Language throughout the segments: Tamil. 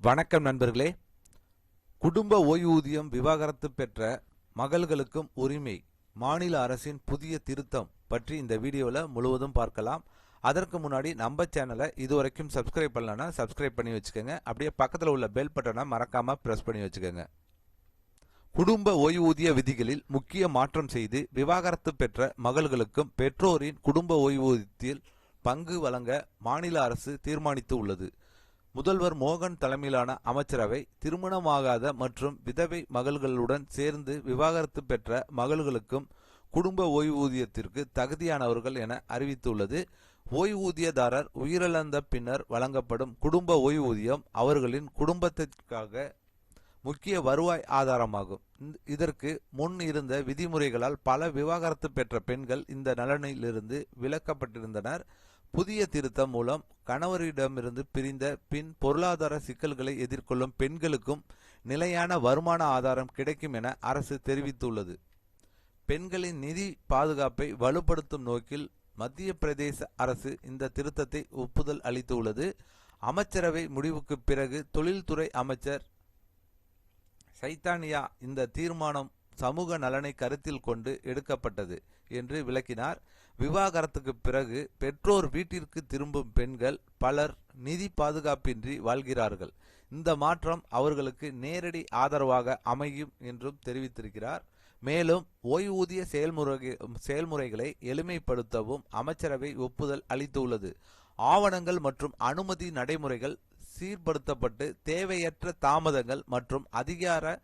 வணக்கம் நண்பர்களே. குடும்ப ஓய்வூதியம் விவாகரத்து பெற்ற மகள்களுக்கும் உரிமை மாநில அரசின் புதிய திருத்தம் பற்றி இந்த வீடியோவில் முழுவதும் பார்க்கலாம். அதற்கு முன்னாடி நம்ம சேனலை இதுவரைக்கும் சப்ஸ்கிரைப் பண்ணலன்னா சப்ஸ்கிரைப் பண்ணி வச்சுக்கோங்க. அப்படியே பக்கத்தில் உள்ள பெல் பட்டனை மறக்காம பிரஸ் பண்ணி வச்சுக்கோங்க. குடும்ப ஓய்வூதிய விதிகளில் முக்கிய மாற்றம் செய்து விவாகரத்து பெற்ற மகள்களுக்கும் பெற்றோரின் குடும்ப ஓய்வூதியத்தில் பங்கு வழங்க மாநில அரசு தீர்மானித்து உள்ளது. முதல்வர் மோகன் தலைமையிலான அமைச்சரவை திருமணமாகாத மற்றும் விதவை மகள்களுடன் சேர்ந்து விவாகரத்து பெற்ற மகள்களுக்கும் குடும்ப ஓய்வூதியத்திற்கு தகுதியானவர்கள் என அறிவித்துள்ளது. ஓய்வூதியதாரர் உயிரிழந்த பின்னர் வழங்கப்படும் குடும்ப ஓய்வூதியம் அவர்களின் குடும்பத்திற்காக முக்கிய வருவாய் ஆதாரமாகும். இதற்கு முன் இருந்த விதிமுறைகளால் பல விவாகரத்து பெற்ற பெண்கள் இந்த நலனிலிருந்து விலக்கப்பட்டிருந்தனர். புதிய திருத்தம் மூலம் கணவரிடமிருந்து பிரிந்த பின் பொருளாதார சிக்கல்களை எதிர்கொள்ளும் பெண்களுக்கும் நிலையான வருமான ஆதாரம் கிடைக்கும் என அரசு தெரிவித்துள்ளது. பெண்களின் நிதி பாதுகாப்பை வலுப்படுத்தும் நோக்கில் மத்திய பிரதேச அரசு இந்த திருத்தத்தை ஒப்புதல் அளித்துள்ளது. அமைச்சரவை முடிவுக்கு பிறகு தொழில்துறை அமைச்சர் சைத்தானியா இந்த தீர்மானம் சமூக நலனை கருத்தில் கொண்டு எடுக்கப்பட்டது என்று விளக்கினார். விவாகரத்துக்கு பிறகு பெற்றோர் வீட்டிற்கு திரும்பும் பெண்கள் பலர் நிதி பாதுகாப்பின்றி வாழ்கிறார்கள். இந்த மாற்றம் அவர்களுக்கு நேரடி ஆதரவாக அமையும் என்றும் தெரிவித்திருக்கிறார். மேலும் ஓய்வூதிய செயல்முறைகளை எளிமைப்படுத்தவும் அமைச்சரவை ஒப்புதல் அளித்துள்ளது. ஆவணங்கள் மற்றும் அனுமதி நடைமுறைகள் சீர்படுத்தப்பட்டு தேவையற்ற தாமதங்கள் மற்றும் அதிகார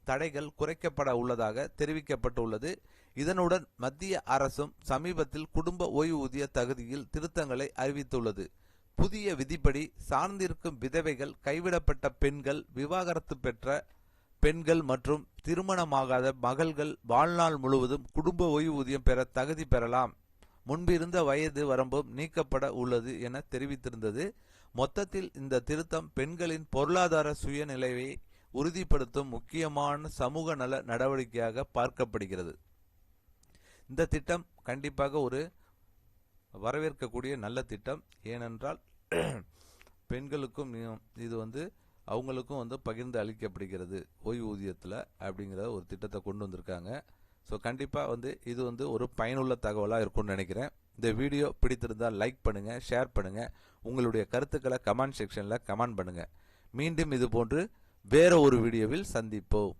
தடைகள் குறைக்கப்பட உள்ளதாக தெரிவிக்கப்பட்டுள்ளது. இதனுடன் மத்திய அரசும் சமீபத்தில் குடும்ப ஓய்வூதிய தகுதியில் திருத்தங்களை அறிவித்துள்ளது. புதிய விதிப்படி சார்ந்திருக்கும் விதவைகள், கைவிடப்பட்ட பெண்கள், விவாகரத்து பெற்ற பெண்கள் மற்றும் திருமணமாகாத மகள்கள் வாழ்நாள் முழுவதும் குடும்ப ஓய்வூதியம் பெற தகுதி பெறலாம். முன்பிருந்த வயது வரம்பும் நீக்கப்பட உள்ளது என தெரிவித்திருந்தது. மொத்தத்தில் இந்த திருத்தம் பெண்களின் பொருளாதார சுயநிலையை உறுதிப்படுத்தும் முக்கியமான சமூக நல நடவடிக்கையாக பார்க்கப்படுகிறது. இந்த திட்டம் கண்டிப்பாக ஒரு வரவேற்கக்கூடிய நல்ல திட்டம். ஏனென்றால் பெண்களுக்கும் இது அவங்களுக்கும் பகிர்ந்து அளிக்கப்படுகிறது ஓய்வூதியத்தில் அப்படிங்கிற ஒரு திட்டத்தை கொண்டு வந்திருக்காங்க. ஸோ கண்டிப்பாக இது ஒரு பயனுள்ள தகவலாக இருக்கும்னு நினைக்கிறேன். இந்த வீடியோ பிடித்திருந்தால் லைக் பண்ணுங்கள், ஷேர் பண்ணுங்கள், உங்களுடைய கருத்துக்களை கமெண்ட் செக்ஷனில் கமெண்ட் பண்ணுங்கள். மீண்டும் இது போன்று வேற ஒரு வீடியோவில் சந்திப்போம்.